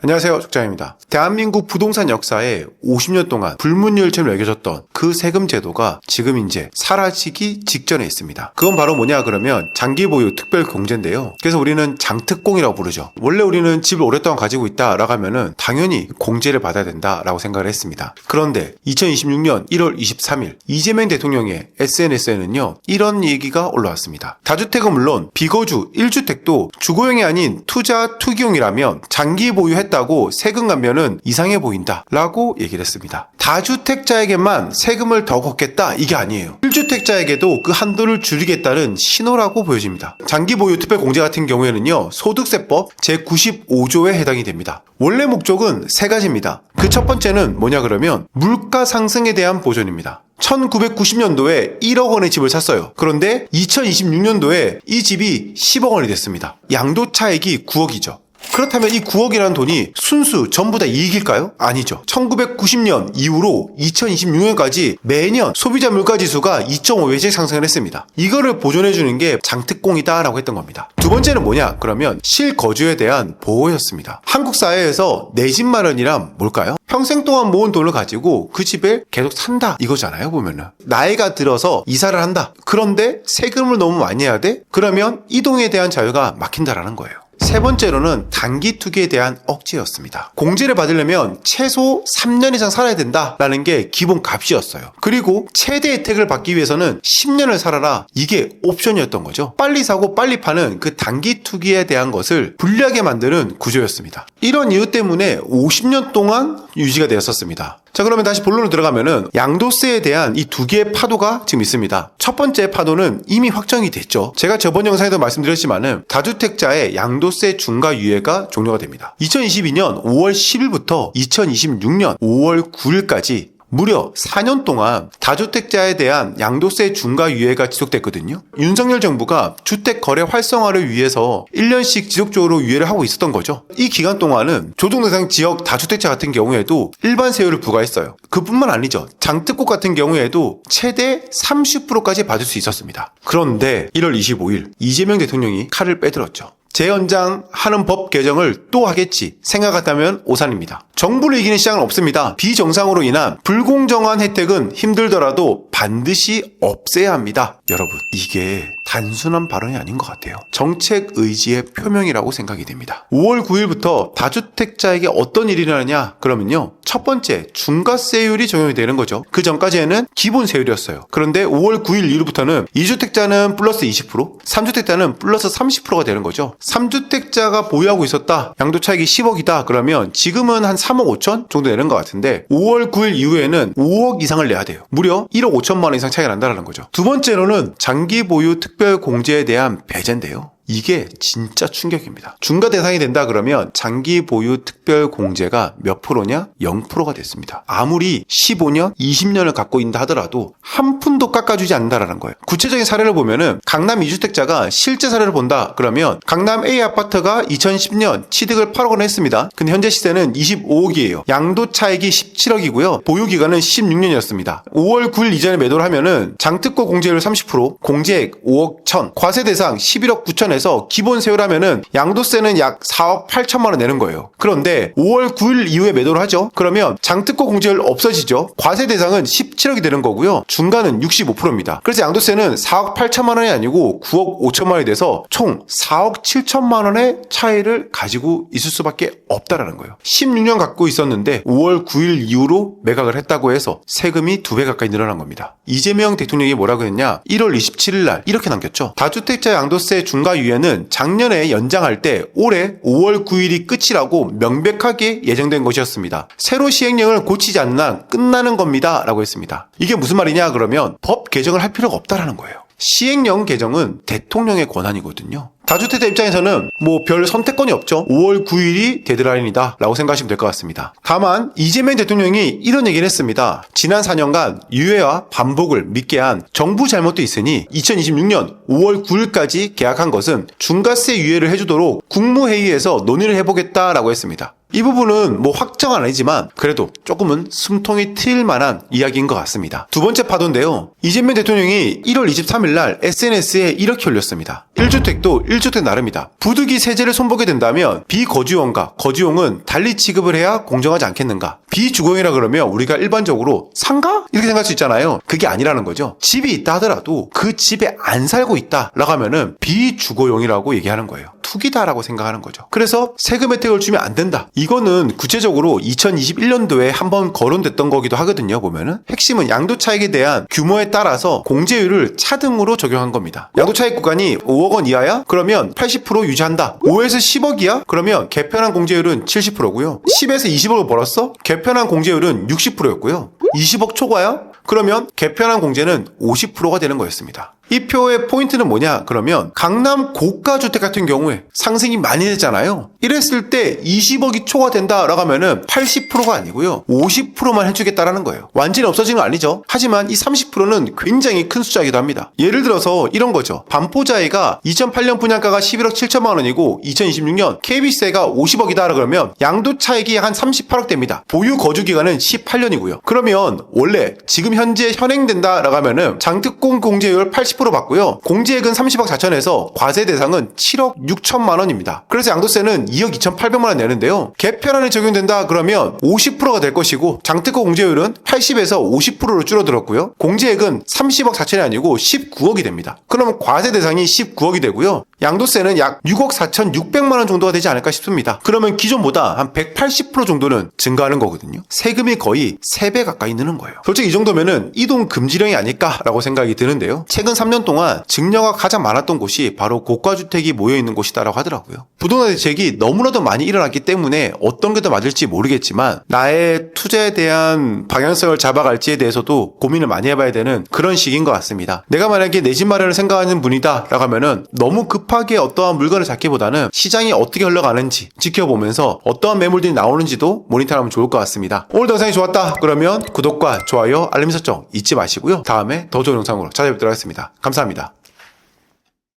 안녕하세요, 숙장입니다. 대한민국 부동산 역사에 50년 동안 불문율처럼 여겨졌던 그 세금 제도가 지금 이제 사라지기 직전에 있습니다. 그건 바로 뭐냐 그러면 장기보유 특별공제인데요. 그래서 우리는 장특공이라고 부르죠. 원래 우리는 집을 오랫동안 가지고 있다라고 하면은 당연히 공제를 받아야 된다라고 생각을 했습니다. 그런데 2026년 1월 23일 이재명 대통령의 SNS에는요, 이런 얘기가 올라왔습니다. 다주택은 물론 비거주 1주택도 주거용이 아닌 투자 투기용이라면 장기 보유했다고 세금 감면은 이상해 보인다 라고 얘기를 했습니다. 다주택자에게만 세금을 더 걷겠다 이게 아니에요. 1주택자에게도 그 한도를 줄이겠다는 신호라고 보여집니다. 장기 보유 특별공제 같은 경우에는요, 소득세법 제95조에 해당이 됩니다. 원래 목적은 세 가지입니다. 그 첫 번째는 뭐냐 그러면 물가 상승에 대한 보전입니다. 1990년도에 1억 원의 집을 샀어요. 그런데 2026년도에 이 집이 10억 원이 됐습니다. 양도 차익이 9억이죠. 그렇다면 이 9억이라는 돈이 순수 전부 다 이익일까요? 아니죠. 1990년 이후로 2026년까지 매년 소비자 물가지수가 2.5배씩 상승을 했습니다. 이거를 보존해주는 게 장특공이다라고 했던 겁니다. 두 번째는 뭐냐? 그러면 실거주에 대한 보호였습니다. 한국 사회에서 내 집 마련이란 뭘까요? 평생 동안 모은 돈을 가지고 그 집에 계속 산다 이거잖아요, 보면은. 나이가 들어서 이사를 한다. 그런데 세금을 너무 많이 해야 돼? 그러면 이동에 대한 자유가 막힌다라는 거예요. 세 번째로는 단기 투기에 대한 억제였습니다. 공제를 받으려면 최소 3년 이상 살아야 된다라는 게 기본 값이었어요. 그리고 최대 혜택을 받기 위해서는 10년을 살아라, 이게 옵션이었던 거죠. 빨리 사고 빨리 파는 그 단기 투기에 대한 것을 불리하게 만드는 구조였습니다. 이런 이유 때문에 50년 동안 유지가 되었었습니다. 자, 그러면 다시 본론으로 들어가면은 양도세에 대한 이 두 개의 파도가 지금 있습니다. 첫 번째 파도는 이미 확정이 됐죠. 제가 저번 영상에도 말씀드렸지만은 다주택자의 양도세 중과 유예가 종료가 됩니다. 2022년 5월 10일부터 2026년 5월 9일까지 무려 4년 동안 다주택자에 대한 양도세 중과 유예가 지속됐거든요. 윤석열 정부가 주택 거래 활성화를 위해서 1년씩 지속적으로 유예를 하고 있었던 거죠. 이 기간 동안은 조정 대상 지역 다주택자 같은 경우에도 일반 세율을 부과했어요. 그뿐만 아니죠. 장특국 같은 경우에도 최대 30%까지 받을 수 있었습니다. 그런데 1월 25일 이재명 대통령이 칼을 빼들었죠. 재연장하는 법 개정을 또 하겠지 생각했다면 오산입니다. 정부를 이기는 시장은 없습니다. 비정상으로 인한 불공정한 혜택은 힘들더라도 반드시 없애야 합니다. 여러분, 이게 단순한 발언이 아닌 것 같아요. 정책 의지의 표명이라고 생각이 됩니다. 5월 9일부터 다주택자에게 어떤 일이 일어나냐 그러면요, 첫 번째 중과세율이 적용이 되는 거죠. 그 전까지에는 기본 세율이었어요. 그런데 5월 9일 이후부터는 2주택자는 플러스 20%, 3주택자는 플러스 30%가 되는 거죠. 3주택자가 보유하고 있었다, 양도 차익이 10억이다 그러면 지금은 한 3억 5천 정도 되는 것 같은데 5월 9일 이후에는 5억 이상을 내야 돼요. 무려 1억 5천만 원 이상 차이가 난다는 거죠. 두 번째로는 장기 보유 특별 공제에 대한 배제인데요. 이게 진짜 충격입니다. 중과 대상이 된다 그러면 장기 보유 특별 공제가 몇 프로냐? 0%가 됐습니다. 아무리 15년, 20년을 갖고 있다 하더라도 한 푼도 깎아주지 않는다라는 거예요. 구체적인 사례를 보면은 강남 2주택자가 실제 사례를 본다 그러면 강남 A 아파트가 2010년 취득을 8억 원 했습니다. 근데 현재 시세는 25억이에요. 양도 차익이 17억이고요. 보유 기간은 16년이었습니다. 5월 9일 이전에 매도를 하면은 장특고 공제율 30%, 공제액 5억 1천, 과세 대상 11억 9천에서 기본 세율하면은 양도세는 약 4억 8천만 원 내는 거예요. 그런데 5월 9일 이후에 매도를 하죠. 그러면 장특고 공제율 없어지죠. 과세 대상은 17억이 되는 거고요. 중간은 65%입니다. 그래서 양도세는 4억 8천만 원이 아니고 9억 5천만 원이 돼서 총 4억 7천만 원의 차이를 가지고 있을 수밖에 없다라는 거예요. 16년 갖고 있었는데 5월 9일 이후로 매각을 했다고 해서 세금이 2배 가까이 늘어난 겁니다. 이재명 대통령이 뭐라고 했냐? 1월 27일 날 이렇게 남겼죠. 다주택자 양도세 중과 유예는 작년에 연장할 때 올해 5월 9일이 끝이라고 명백하게 예정된 것이었습니다. 새로 시행령을 고치지 않는 한 끝나는 겁니다 라고 했습니다. 이게 무슨 말이냐 그러면 법 개정을 할 필요가 없다라는 거예요. 시행령 개정은 대통령의 권한이거든요. 다주택자 입장에서는 뭐 별 선택권이 없죠. 5월 9일이 데드라인이다 라고 생각하시면 될 것 같습니다. 다만 이재명 대통령이 이런 얘기를 했습니다. 지난 4년간 유예와 반복을 믿게 한 정부 잘못도 있으니 2026년 5월 9일까지 계약한 것은 중과세 유예를 해주도록 국무회의에서 논의를 해보겠다라고 했습니다. 이 부분은 뭐 확정은 아니지만 그래도 조금은 숨통이 트일 만한 이야기인 것 같습니다. 두 번째 파도인데요. 이재명 대통령이 1월 23일 날 SNS에 이렇게 올렸습니다. 1주택도 1주택 나름이다. 부득이 세제를 손보게 된다면 비거주용과 거주용은 달리 취급을 해야 공정하지 않겠는가. 비주거용이라 그러면 우리가 일반적으로 상가? 이렇게 생각할 수 있잖아요. 그게 아니라는 거죠. 집이 있다 하더라도 그 집에 안 살고 있다라고 하면은 비주거용이라고 얘기하는 거예요. 투기다라고 생각하는 거죠. 그래서 세금 혜택을 주면 안 된다. 이거는 구체적으로 2021년도에 한번 거론됐던 거기도 하거든요. 보면은 핵심은 양도차익에 대한 규모에 따라서 공제율을 차등으로 적용한 겁니다. 양도차익 구간이 5억 원 이하야? 그러면 80% 유지한다. 5에서 10억이야? 그러면 개편한 공제율은 70%고요. 10에서 20억을 벌었어? 개편한 공제율은 60%였고요. 20억 초과야? 그러면 개편한 공제는 50%가 되는 거였습니다. 이 표의 포인트는 뭐냐? 그러면 강남 고가주택 같은 경우에 상승이 많이 됐잖아요. 이랬을 때 20억이 초과된다라고 하면은 80%가 아니고요. 50%만 해주겠다라는 거예요. 완전히 없어지는 건 아니죠. 하지만 이 30%는 굉장히 큰 숫자이기도 합니다. 예를 들어서 이런 거죠. 반포자이가 2008년 분양가가 11억 7천만 원이고 2026년 KB세가 50억이다 그러면 양도차익이 한 38억 됩니다. 보유 거주 기간은 18년이고요. 그러면 원래 지금 현재 현행된다라고 하면은 장특공 공제율 80% 받고요. 공제액은 30억 4천에서 과세 대상은 7억 6천만 원입니다. 그래서 양도세는 2억 2,800만 원 내는데요. 개편안이 적용된다 그러면 50%가 될 것이고 장특공 공제율은 80에서 50%로 줄어들었고요. 공제액은 30억 4천이 아니고 19억이 됩니다. 그러면 과세 대상이 19억이 되고요. 양도세는 약 6억 4,600만 원 정도가 되지 않을까 싶습니다. 그러면 기존보다 한 180% 정도는 증가하는 거거든요. 세금이 거의 3배 가까이 느는 거예요. 솔직히 이 정도면은 이동 금지령이 아닐까라고 생각이 드는데요. 최근 3년 동안 증여가 가장 많았던 곳이 바로 고가주택이 모여있는 곳이다라고 하더라고요. 부동산 대책이 너무나도 많이 일어났기 때문에 어떤 게 더 맞을지 모르겠지만 나의 투자에 대한 방향성을 잡아갈지에 대해서도 고민을 많이 해봐야 되는 그런 시기인 것 같습니다. 내가 만약에 내 집 마련을 생각하는 분이다 라고 하면은 너무 급하게 어떠한 물건을 잡기보다는 시장이 어떻게 흘러가는지 지켜보면서 어떠한 매물들이 나오는지도 모니터하면 좋을 것 같습니다. 오늘 영상이 좋았다 그러면 구독과 좋아요 알림 설정 잊지 마시고요. 다음에 더 좋은 영상으로 찾아뵙도록 하겠습니다. 감사합니다.